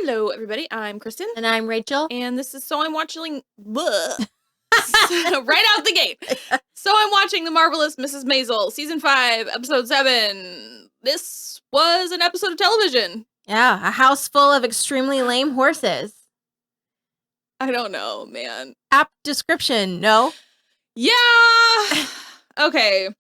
Hello, everybody. I'm Kristen. And I'm Rachel. And this is So I'm Watching... right out the gate. So I'm watching The Marvelous Mrs. Maisel, Season 5, Episode 7. This was an episode of television. Yeah, a house full of extremely lame horses. I don't know, man. Apt description, no? Yeah! Okay.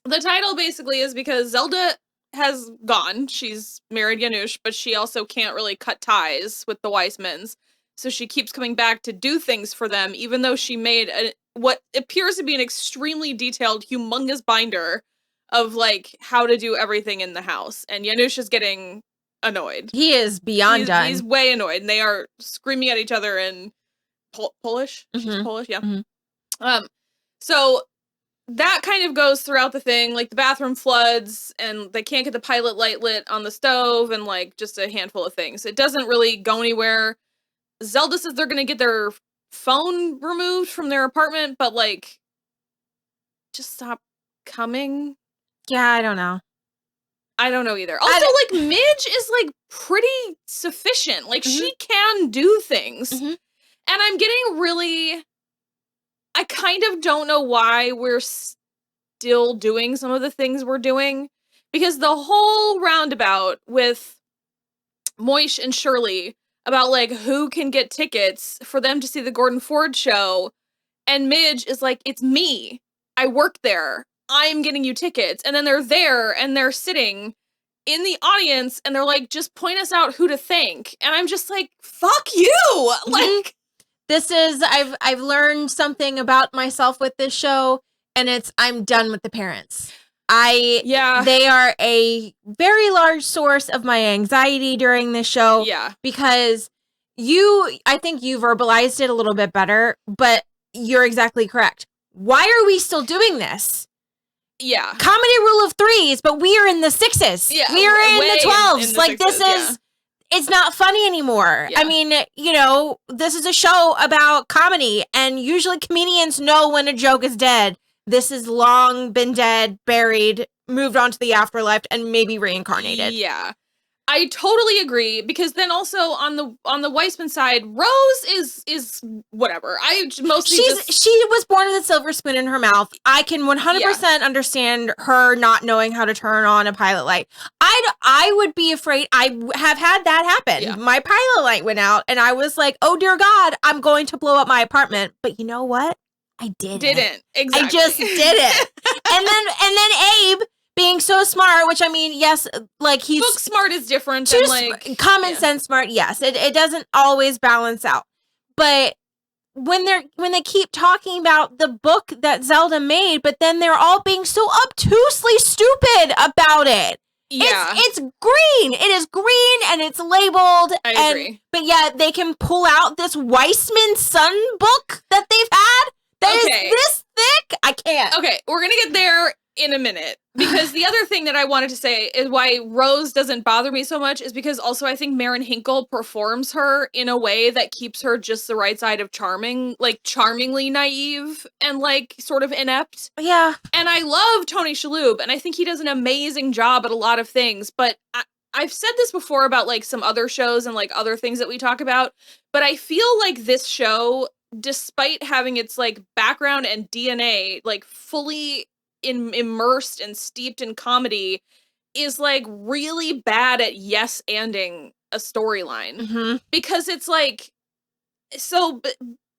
The title basically is because Zelda has gone. She's married Janusz, but she also can't really cut ties with the Weissmans. So she keeps coming back to do things for them, even though she made what appears to be an extremely detailed, humongous binder of, like, how to do everything in the house. And Janusz is getting annoyed. He is beyond done. He's way annoyed, and they are screaming at each other in Polish? Mm-hmm. She's Polish, yeah. Mm-hmm. So that kind of goes throughout the thing, like the bathroom floods and they can't get the pilot light lit on the stove and like just a handful of things. It doesn't really go anywhere. Zelda says they're going to get their phone removed from their apartment, but like, just stop coming. Yeah, I don't know. I don't know either. Also, like, Midge is like pretty sufficient. Like, she can do things. And I'm getting really... I kind of don't know why we're still doing some of the things we're doing, because the whole roundabout with Moish and Shirley about, like, who can get tickets for them to see the Gordon Ford show, and Midge is like, it's me. I work there. I'm getting you tickets. And then they're there, and they're sitting in the audience, and they're like, just point us out who to thank. And I'm just like, fuck you! Like... This is, I've learned something about myself with this show, and I'm done with the parents. They are a very large source of my anxiety during this show. Yeah. Because I think you verbalized it a little bit better, but you're exactly correct. Why are we still doing this? Yeah. Comedy rule of threes, but we are in the sixes. Yeah. We are in the 12s. Like, sixes, this is... It's not funny anymore. Yeah. I mean, you know, this is a show about comedy, and usually comedians know when a joke is dead. This has long been dead, buried, moved on to the afterlife, and maybe reincarnated. Yeah. I totally agree, because then also on the Weissman side, Rose is whatever. She was born with a silver spoon in her mouth. I can 100% understand her not knowing how to turn on a pilot light. I would be afraid. I have had that happen. Yeah. My pilot light went out, and I was like, oh dear God, I'm going to blow up my apartment. But you know what? I didn't. Exactly. I just did it. and then Abe, being so smart, which I mean, yes, like he's... Book smart is different than like... Common sense smart, yes. It doesn't always balance out. But when they keep talking about the book that Zelda made, but then they're all being so obtusely stupid about it. Yeah. It's green. It is green and it's labeled. I agree. But yeah, they can pull out this Weissman Son book that they've had that is this thick. I can't. Okay, we're going to get there in a minute, because the other thing that I wanted to say is why Rose doesn't bother me so much is because also I think Maren Hinkle performs her in a way that keeps her just the right side of charming, like charmingly naive and like sort of inept. Yeah. And I love Tony Shalhoub, and I think he does an amazing job at a lot of things, but I've said this before about like some other shows and like other things that we talk about, but I feel like this show, despite having its like background and DNA like fully immersed and steeped in comedy, is like really bad at yes-anding a storyline. Because it's like, so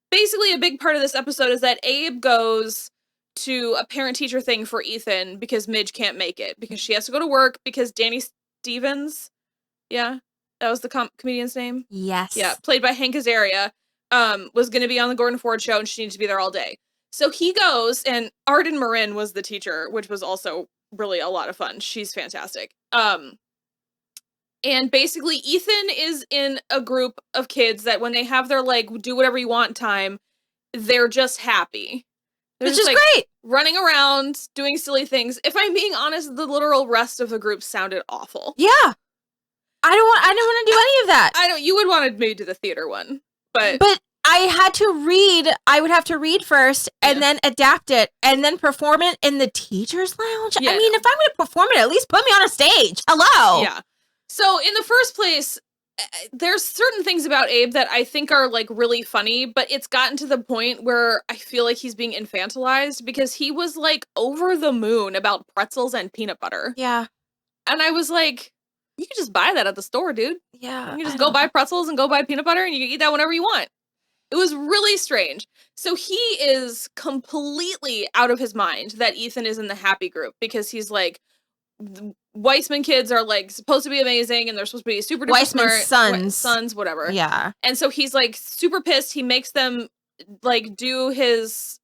basically a big part of this episode is that Abe goes to a parent-teacher thing for Ethan because Midge can't make it, because she has to go to work because Danny Stevens, that was the comedian's name? Yes. Yeah, played by Hank Azaria, was going to be on the Gordon Ford show, and she needed to be there all day. So he goes, and Arden Marin was the teacher, which was also really a lot of fun. She's fantastic. And basically Ethan is in a group of kids that when they have their, like, do whatever you want time, they're just happy. Which is like great. Running around, doing silly things. If I'm being honest, the literal rest of the group sounded awful. Yeah. I don't want to do any of that. You would want to maybe do the theater one, but I would have to read first and then adapt it and then perform it in the teacher's lounge. Yeah, I mean, if I'm going to perform it, at least put me on a stage. Hello. Yeah. So in the first place, there's certain things about Abe that I think are like really funny, but it's gotten to the point where I feel like he's being infantilized because he was like over the moon about pretzels and peanut butter. Yeah. And I was like, you can just buy that at the store, dude. Yeah. You can just go buy pretzels and go buy peanut butter and you can eat that whenever you want. It was really strange. So he is completely out of his mind that Ethan is in the happy group because he's like, the Weissman kids are like supposed to be amazing and they're supposed to be super duper smart. Sons, whatever. Yeah. And so he's like super pissed. He makes them like do his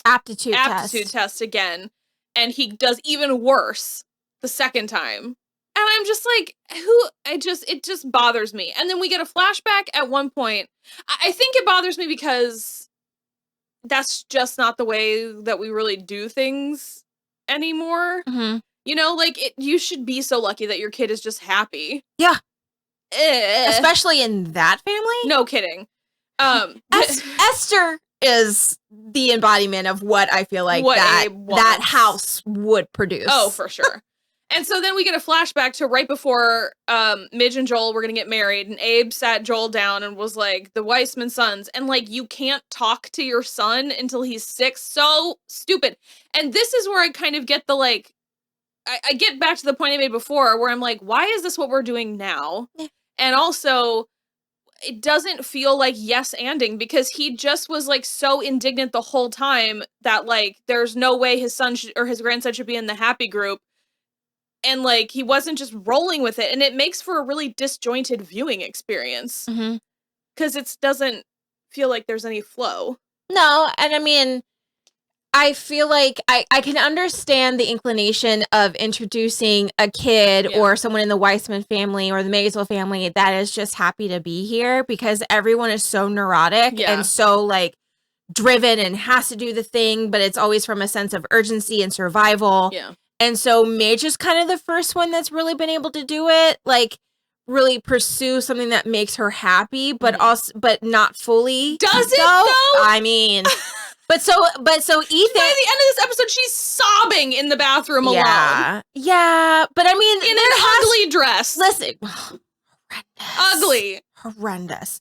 aptitude test again. And he does even worse the second time. And I'm just like, it just bothers me. And then we get a flashback at one point. I think it bothers me because that's just not the way that we really do things anymore. Mm-hmm. You know, like, you should be so lucky that your kid is just happy. Yeah. Especially in that family? No kidding. Esther is the embodiment of what I feel like that house would produce. Oh, for sure. And so then we get a flashback to right before Midge and Joel were going to get married, and Abe sat Joel down and was like, the Weissman sons, and like, you can't talk to your son until he's 6. So stupid. And this is where I kind of get the like, I get back to the point I made before where I'm like, why is this what we're doing now? Yeah. And also, it doesn't feel like yes-anding because he just was like so indignant the whole time that like, there's no way his son or his grandson should be in the happy group. And like, he wasn't just rolling with it. And it makes for a really disjointed viewing experience. Because it doesn't feel like there's any flow. No, and I mean, I feel like I can understand the inclination of introducing a kid or someone in the Weissman family or the Maisel family that is just happy to be here because everyone is so neurotic and so like driven and has to do the thing, but it's always from a sense of urgency and survival. Yeah. And so Midge is kind of the first one that's really been able to do it, like really pursue something that makes her happy, but also, but not fully. Does it though? I mean, but so Ethan. By the end of this episode, she's sobbing in the bathroom alone. Yeah, but I mean, in an ugly dress. Listen, ugly, horrendous.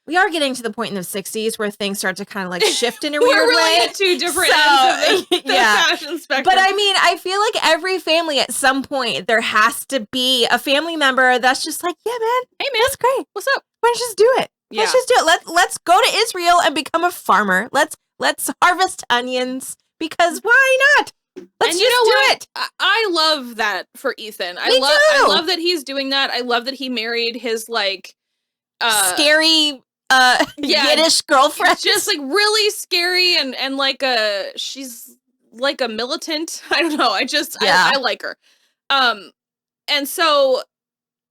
We are getting to the point in the 60s where things start to kind of like shift in a weird way. At two different ends of the fashion spectrum. But I mean, I feel like every family at some point, there has to be a family member that's just like, yeah, man. Hey, man. That's great. What's up? Let's just do it. Yeah. Let's just do it. Let's go to Israel and become a farmer. Let's harvest onions because why not? Let's just do it. I love that for Ethan. Me too. I love that he's doing that. I love that he married his like scary Yiddish girlfriend. Just like really scary and like she's like a militant. I don't know. I like her. And so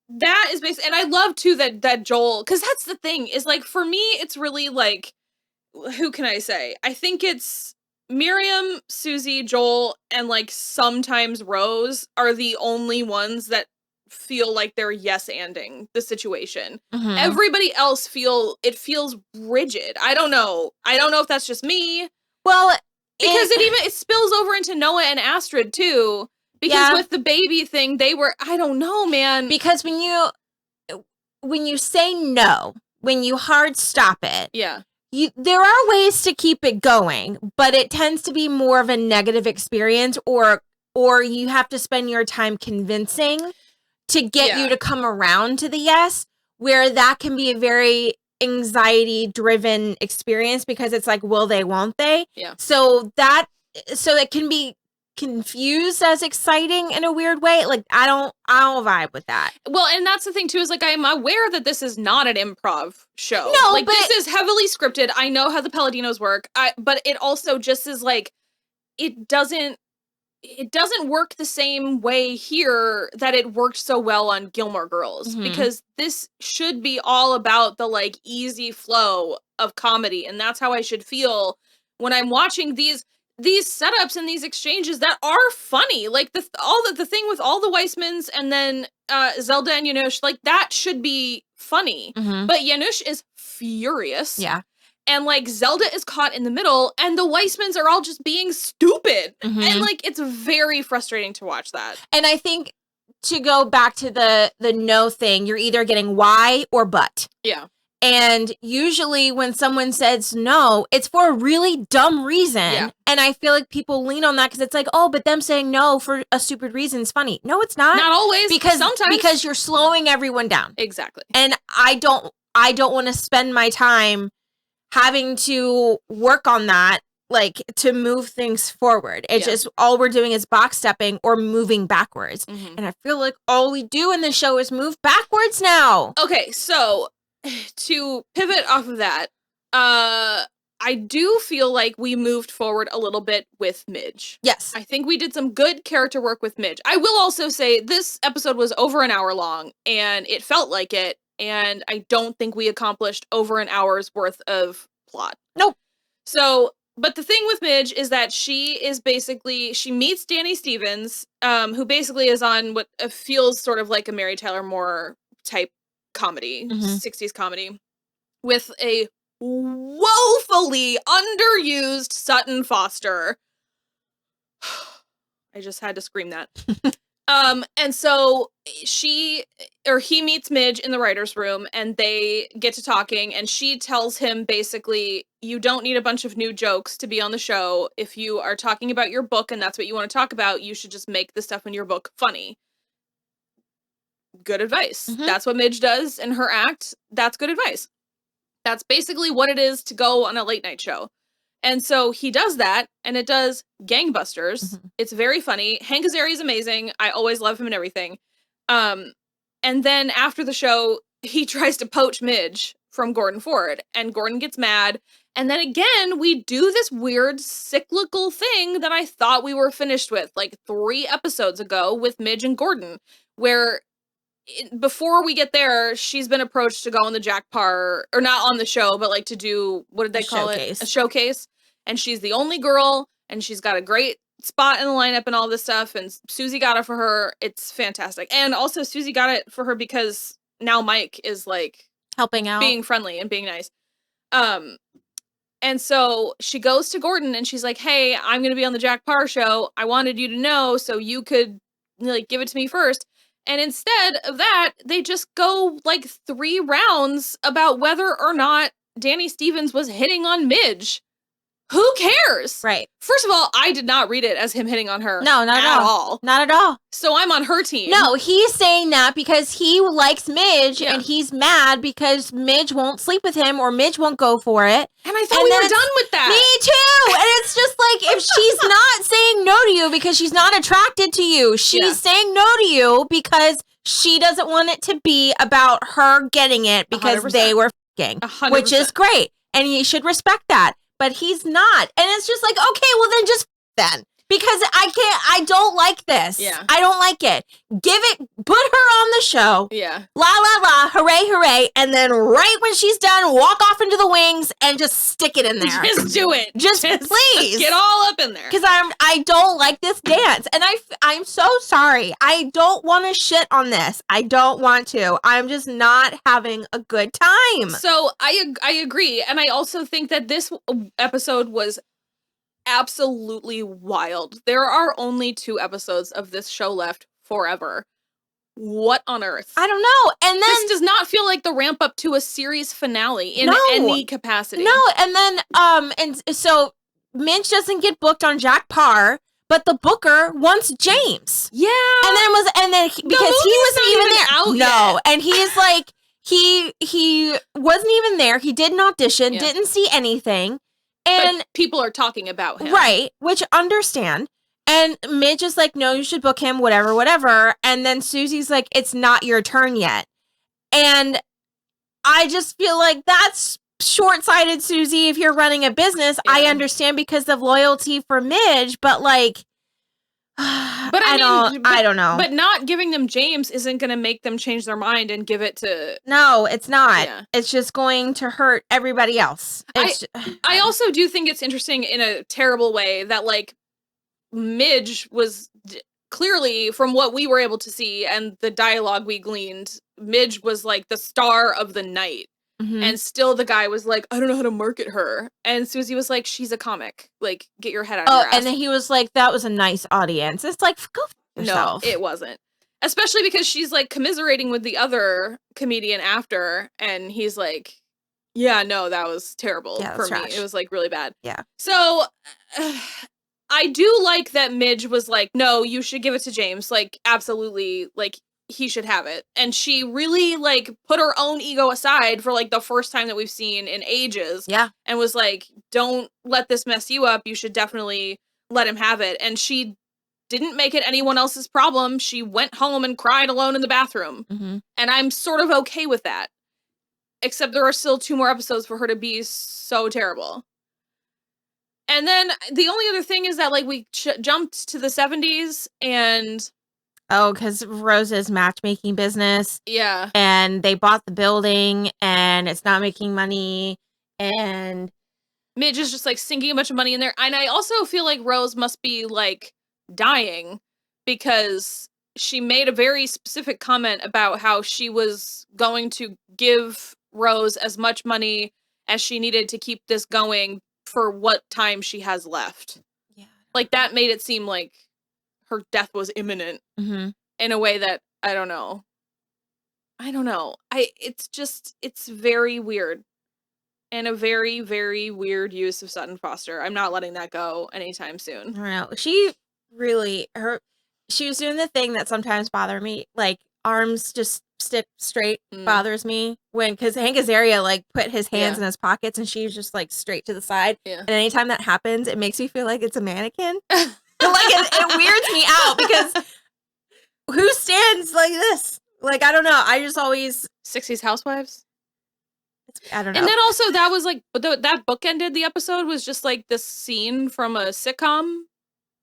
that is basically, and I love too that Joel, because that's the thing is like for me it's really like, who can I say? I think it's Miriam, Susie, Joel, and like sometimes Rose are the only ones that feel like they're yes-anding the situation. Everybody else feels rigid. I don't know if that's just me. Well, because it spills over into Noah and Astrid too. Because with the baby thing, they were, I don't know, man. Because when you say no, when you hard stop it, there are ways to keep it going, but it tends to be more of a negative experience, or you have to spend your time convincing to get you to come around to the yes, where that can be a very anxiety-driven experience because it's like, will they, won't they? Yeah. So it can be confused as exciting in a weird way. Like, I don't vibe with that. Well, and that's the thing too, is like, I'm aware that this is not an improv show. No, like, but this is heavily scripted. I know how the Palladinos work. But it also just is like, it doesn't work the same way here that it worked so well on Gilmore Girls, because this should be all about the like easy flow of comedy. And that's how I should feel when I'm watching these setups and these exchanges that are funny. Like the thing with all the Weissmans and then Zelda and Janusz, like that should be funny. But Janusz is furious. Yeah. And like Zelda is caught in the middle and the Weissmans are all just being stupid. And like, it's very frustrating to watch that. And I think to go back to the no thing, you're either getting why or but. Yeah. And usually when someone says no, it's for a really dumb reason. Yeah. And I feel like people lean on that because it's like, oh, but them saying no for a stupid reason is funny. No, it's not. Not always. Because you're slowing everyone down. Exactly. And I don't want to spend my time having to work on that, like, to move things forward. It's just all we're doing is box stepping or moving backwards. Mm-hmm. And I feel like all we do in the show is move backwards now. Okay, so to pivot off of that, I do feel like we moved forward a little bit with Midge. Yes. I think we did some good character work with Midge. I will also say this episode was over an hour long, and it felt like it, and I don't think we accomplished over an hour's worth of plot. Nope. So, but the thing with Midge is that she meets Danny Stevens, who basically is on what feels sort of like a Mary Tyler Moore type comedy, 60s comedy, with a woefully underused Sutton Foster. I just had to scream that. And so he meets Midge in the writer's room, and they get to talking, and she tells him basically, you don't need a bunch of new jokes to be on the show. If you are talking about your book and that's what you want to talk about, you should just make the stuff in your book funny. Good advice. Mm-hmm. That's what Midge does in her act. That's good advice. That's basically what it is to go on a late night show. And so he does that, and it does gangbusters. Mm-hmm. It's very funny. Hank Azaria is amazing. I always love him and everything. And then after the show, he tries to poach Midge from Gordon Ford, and Gordon gets mad. And then again, we do this weird cyclical thing that I thought we were finished with, like 3 episodes ago with Midge and Gordon, where before we get there, she's been approached to go on the Jack Parr, or not on the show, but like to do, what did they call it? A showcase. And she's the only girl, and she's got a great spot in the lineup and all this stuff, and Susie got it for her. It's fantastic. And also Susie got it for her because now Mike is like helping out, being friendly and being nice. And so she goes to Gordon and she's like, hey, I'm going to be on the Jack Parr show. I wanted you to know so you could like give it to me first. And instead of that, they just go like 3 rounds about whether or not Danny Stevens was hitting on Midge. Who cares? Right. First of all, I did not read it as him hitting on her. No, not at all. Not at all. So I'm on her team. No, he's saying that because he likes Midge, and he's mad because Midge won't sleep with him or Midge won't go for it. And I thought we were done with that. Me too. And it's just like, if she's not saying no to you because she's not attracted to you, she's saying no to you because she doesn't want it to be about her getting it because 100%. They were f***ing, 100%. which is great. And you should respect that. But he's not. And it's just like, okay, well then just then. Because I don't like this. Yeah. I don't like it. Put her on the show. Yeah. La la la, hooray, hooray. And then right when she's done, walk off into the wings and just stick it in there. Just do it. Just please. Get all up in there. Because I don't like this dance. And I'm so sorry. I don't want to shit on this. I don't want to. I'm just not having a good time. So I agree. And I also think that this episode was absolutely wild. There are only 2 episodes of this show left forever. What on earth? I don't know. And then this does not feel like the ramp up to a series finale in any capacity. No, and then and so Midge doesn't get booked on Jack Parr, but the booker wants James. Yeah. And then because he wasn't even there. Out no, yet. And he's like he wasn't even there. He didn't audition, didn't see anything. And but people are talking about him. Right, which understand. And Midge is like, no, you should book him, whatever. And then Susie's like, it's not your turn yet. And I just feel like that's short-sighted, Susie, if you're running a business. Yeah. I understand because of loyalty for Midge, but like, but I don't know. But not giving them James isn't going to make them change their mind and give it to... No, it's not. Yeah. It's just going to hurt everybody else. I also do think it's interesting in a terrible way that, like, Midge was clearly, from what we were able to see and the dialogue we gleaned, Midge was, like, the star of the night. Mm-hmm. And still the guy was like, I don't know how to market her. And Susie was like, she's a comic. Like, get your head out of your ass. And then he was like, that was a nice audience. It's like, go f yourself. No, it wasn't. Especially because she's, like, commiserating with the other comedian after, and he's like, yeah, no, that was terrible for me. Trash. It was, like, really bad. Yeah. So, I do like that Midge was like, no, you should give it to James. Like, absolutely, like, he should have it. And she really, like, put her own ego aside for, like, the first time that we've seen in ages. Yeah. And was like, don't let this mess you up. You should definitely let him have it. And she didn't make it anyone else's problem. She went home and cried alone in the bathroom. Mm-hmm. And I'm sort of okay with that. Except there are still 2 more episodes for her to be so terrible. And then the only other thing is that, like, we jumped to the 70s and... Oh, because Rose's matchmaking business. Yeah. And they bought the building and it's not making money. And Midge is just, like, sinking a bunch of money in there. And I also feel like Rose must be, like, dying because she made a very specific comment about how she was going to give Rose as much money as she needed to keep this going for what time she has left. Yeah. Like, that made it seem like her death was imminent in a way that, I don't know. It's very weird. And a very, very weird use of Sutton Foster. I'm not letting that go anytime soon. I don't know. She was doing the thing that sometimes bother me. Like, arms just stick straight bothers me. Because Hank Azaria, like, put his hands in his pockets and she was just, like, straight to the side. Yeah. And anytime that happens, it makes me feel like it's a mannequin. Like, it weirds me out because who stands like this? Like, I don't know. I just always... 60s Housewives? I don't know. And then also that was like, that bookended the episode was just like this scene from a sitcom,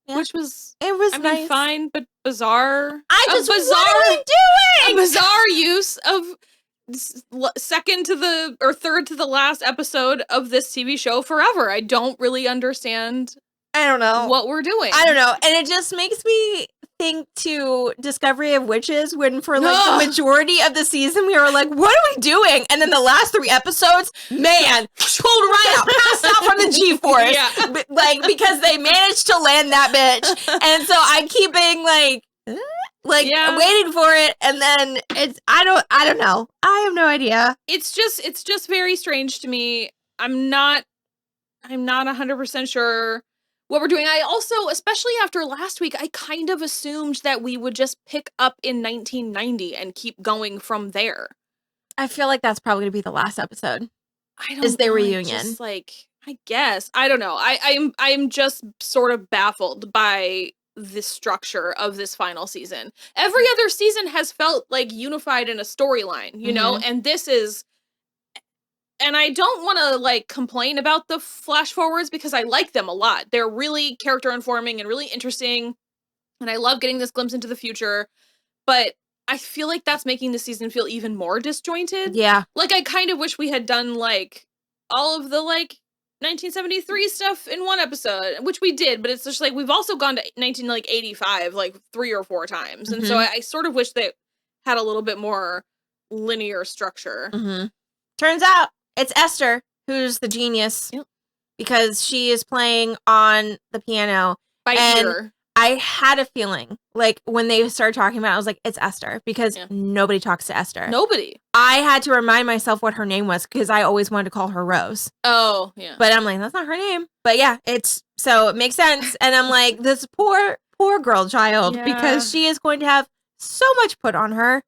which was... It was nice. Fine, but bizarre. What are we doing? A bizarre use of second to the, or third to the last episode of this TV show forever. I don't really understand... I don't know what we're doing. I don't know. And it just makes me think to Discovery of Witches when for like the majority of the season we were like, what are we doing? And then the last 3 episodes, man, pulled right out, passed out from the G-force. Yeah. Like, because they managed to land that bitch. And so I keep being like waiting for it. And then it's, I don't know. I have no idea. It's just very strange to me. I'm not 100% sure what we're doing. I also, especially after last week, I kind of assumed that we would just pick up in 1990 and keep going from there. I feel like that's probably going to be the last episode. Is their reunion. Just like, I guess. I don't know. I'm just sort of baffled by the structure of this final season. Every other season has felt like unified in a storyline, you know? And this is... And I don't want to, like, complain about the flash forwards because I like them a lot. They're really character informing and really interesting. And I love getting this glimpse into the future. But I feel like that's making the season feel even more disjointed. Yeah. Like, I kind of wish we had done, like, all of the, like, 1973 stuff in one episode, which we did. But it's just, like, we've also gone to 1985, like, 3 or 4 times. And so I sort of wish they had a little bit more linear structure. Turns out, it's Esther who's the genius because she is playing on the piano. By ear. I had a feeling, like, when they started talking about it, I was like, it's Esther because nobody talks to Esther. Nobody. I had to remind myself what her name was because I always wanted to call her Rose. Oh, yeah. But I'm like, that's not her name. But yeah, so it makes sense. And I'm like, this poor girl child because she is going to have so much put on her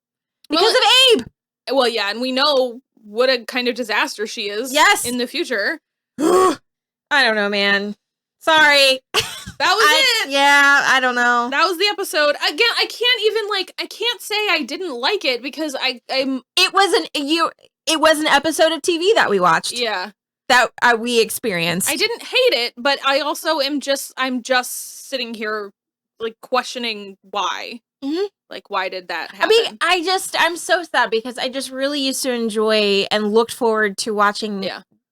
because of Abe. Well, yeah, and we know what a kind of disaster she is in the future. I don't know, man. Sorry. That was it. Yeah, I don't know. That was the episode. Again, I can't say I didn't like it because it was an episode of TV that we watched. Yeah. That we experienced. I didn't hate it, but I also I'm just sitting here like questioning why. Like, why did that happen? I mean, I'm so sad because I just really used to enjoy and looked forward to watching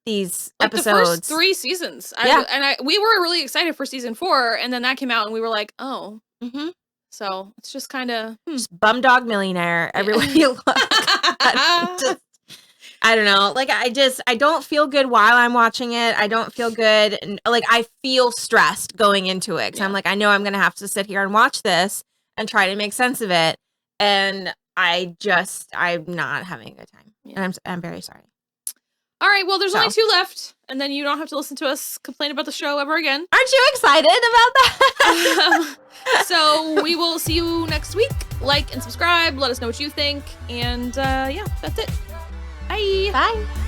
these episodes. The first 3 seasons. We were really excited for season 4, and then that came out, and we were like, oh. So, it's just kind of... Just Bumdog Millionaire everywhere you look. I don't know. Like, I don't feel good while I'm watching it. I don't feel good. And, like, I feel stressed going into it. Because I'm like, I know I'm going to have to sit here and watch this and try to make sense of it. And I'm not having a good time. Yeah. And I'm very sorry. All right, well, there's only 2 left, and then you don't have to listen to us complain about the show ever again. Aren't you excited about that? So we will see you next week. Like and subscribe. Let us know what you think. And yeah, that's it. Bye. Bye.